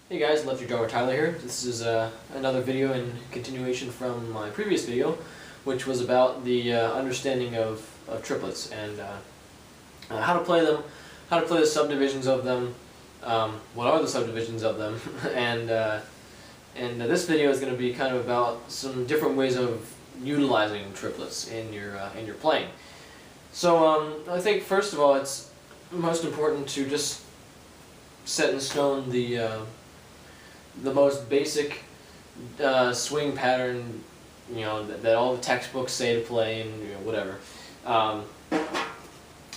Hey guys, leftydrummerTyler here. This is another video in continuation from my previous video, which was about the understanding of triplets and how to play them, how to play the subdivisions of them, what are the subdivisions of them, and this video is going to be kind of about some different ways of utilizing triplets in your playing. So I think first of all it's most important to just set in stone the most basic swing pattern, that all the textbooks say to play, and whatever. I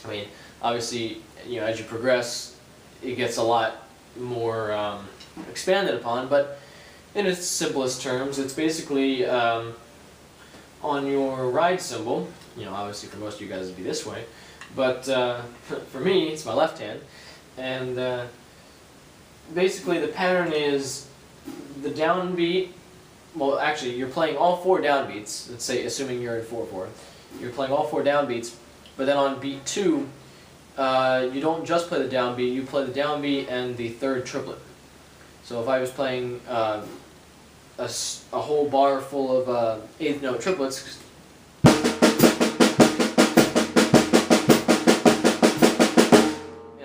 mean, obviously, as you progress, it gets a lot more expanded upon. But in its simplest terms, it's basically on your ride cymbal. Obviously for most of you guys it'd be this way, but for me it's my left hand, and basically the pattern is the downbeat. Well, actually, you're playing all four downbeats. Let's say, assuming you're in 4/4, you're playing all four downbeats. But then on beat 2, you don't just play the downbeat. You play the downbeat and the third triplet. So if I was playing a whole bar full of eighth note triplets, and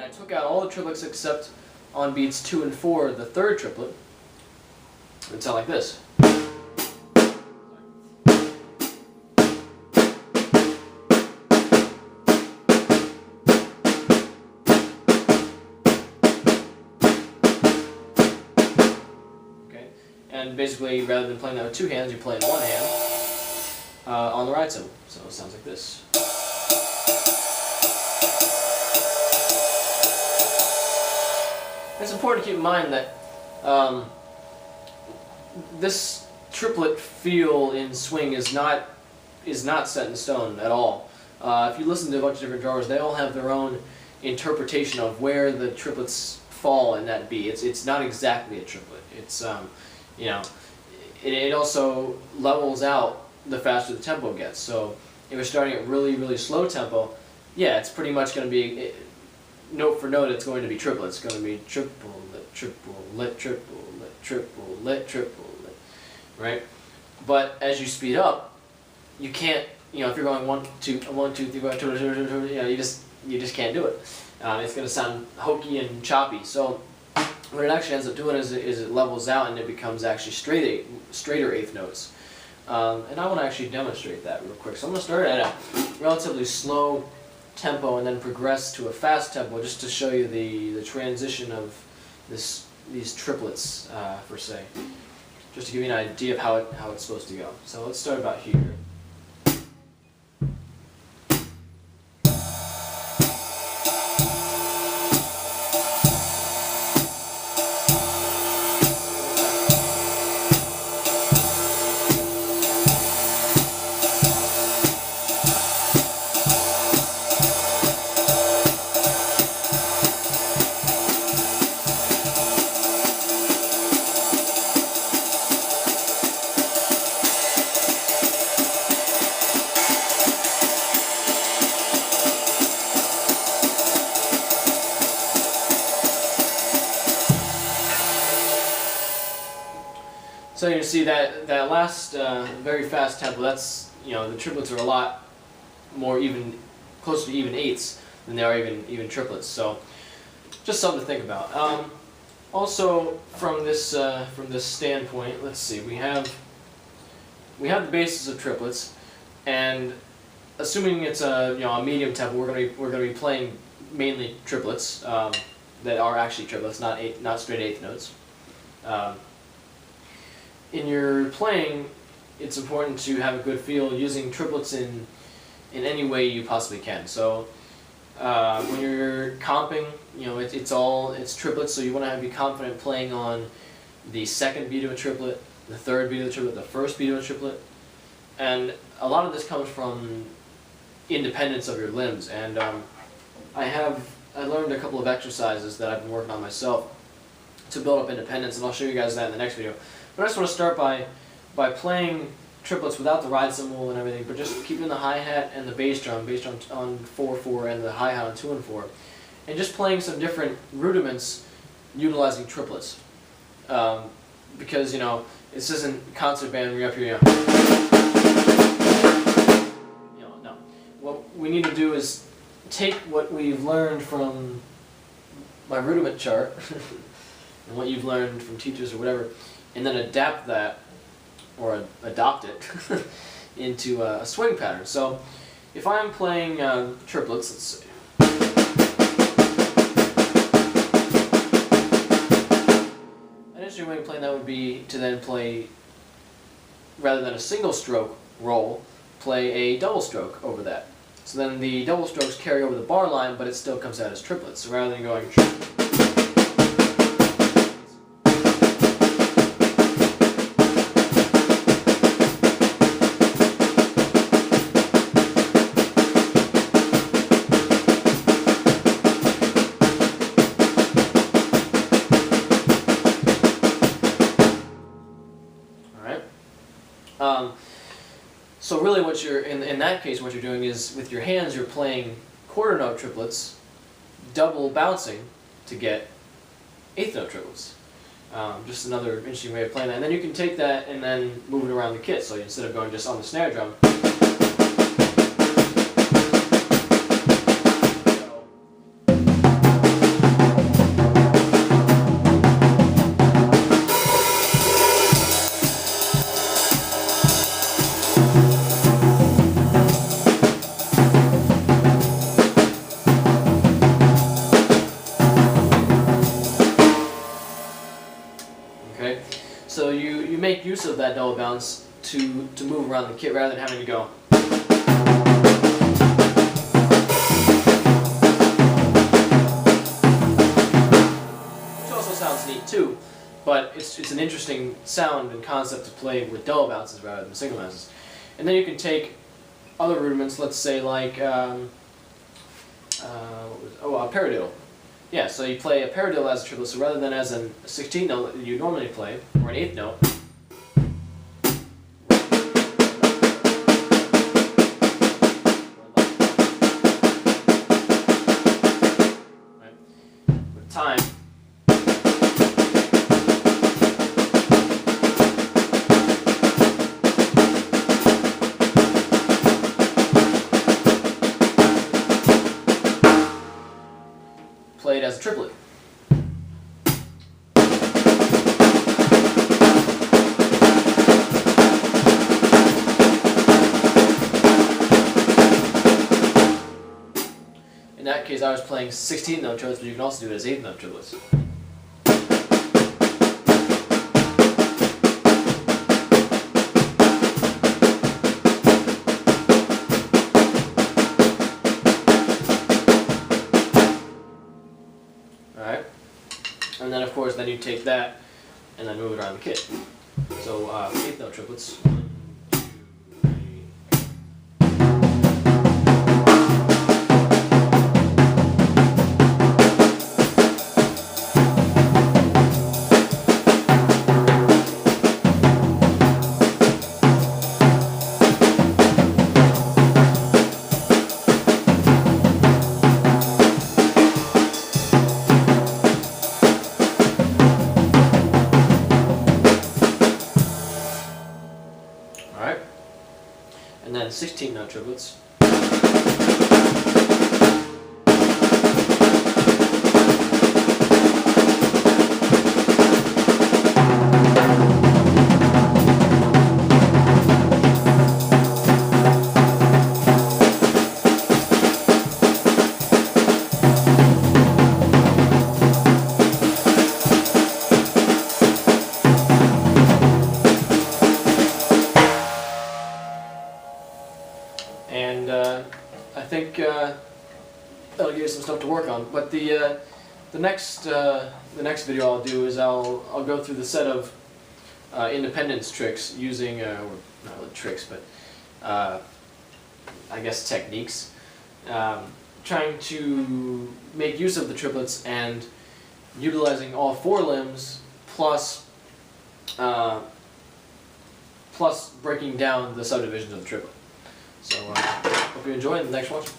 I took out all the triplets except on beats 2 and 4, the third triplet, it would sound like this. Okay, and basically, rather than playing that with two hands, you play in one hand on the ride cymbal. So it sounds like this. It's important to keep in mind that this triplet feel in swing is not set in stone at all. If you listen to a bunch of different drummers, they all have their own interpretation of where the triplets fall in that beat. It's not exactly a triplet. It's it also levels out the faster the tempo gets. So if you're starting at really slow tempo, yeah, it's pretty much going to be note for note. It's going to be triplet. It's going to be triplet, triplet, triplet, triplet, triplet, right? But as you speed up, you can't. If you're going 1 2 1 2 3 4 2 2 2, you just can't do it. It's going to sound hokey and choppy. So what it actually ends up doing is it levels out and it becomes actually straighter eighth notes. And I want to actually demonstrate that real quick. So I'm going to start at a relatively slow tempo and then progress to a fast tempo, just to show you the transition of these triplets per se, just to give you an idea of how it's supposed to go. So let's start about here. So you see that last very fast tempo. That's the triplets are a lot more closer to even eighths than they are even triplets. So just something to think about. Also from this standpoint, let's see. We have the basis of triplets, and assuming it's a medium tempo, we're gonna be playing mainly triplets that are actually triplets, not straight eighth notes. In your playing, it's important to have a good feel using triplets in any way you possibly can. So when you're comping, it's triplets, so you want to be confident playing on the second beat of a triplet, the third beat of a triplet, the first beat of a triplet, and a lot of this comes from independence of your limbs. And I learned a couple of exercises that I've been working on myself to build up independence, and I'll show you guys that in the next video. But I just want to start by playing triplets without the ride cymbal and everything, but just keeping the hi-hat and the bass drum on 4/4 and the hi-hat on 2 and 4, and just playing some different rudiments utilizing triplets. because this isn't concert band where you're up here. No. What we need to do is take what we've learned from my rudiment chart and what you've learned from teachers or whatever, and then adapt that or adopt it into a swing pattern. So if I'm playing triplets, let's see. An interesting way of playing that would be to then play, rather than a single stroke roll, play a double stroke over that. So then the double strokes carry over the bar line, but it still comes out as triplets. So rather than going so really what you're, in that case, what you're doing is, with your hands, you're playing quarter note triplets, double bouncing to get eighth note triplets. Just another interesting way of playing that. And then you can take that and then move it around the kit. So instead of going just on the snare drum, so you make use of that double bounce to move around the kit rather than having to go. Which also sounds neat too, but it's an interesting sound and concept to play with double bounces rather than single bounces. And then you can take other rudiments, let's say like a paradiddle. Yeah, so you play a paradiddle as a triplet, so rather than as a 16th note that you normally play, or an 8th note, right, with time, played as a triplet. In that case, I was playing 16th note triplets, but you can also do it as 8th note triplets. Alright, and then of course, then you take that and then move it around the kit. So 8th note triplets. 1, 2, 3. Alright, and then 16th note triplets. And I think that'll give you some stuff to work on. But the next video I'll do is I'll go through the set of independence tricks using not really tricks, but I guess techniques, trying to make use of the triplets and utilizing all 4 limbs plus breaking down the subdivisions of the triplet. So hope you enjoy, and thanks for watching.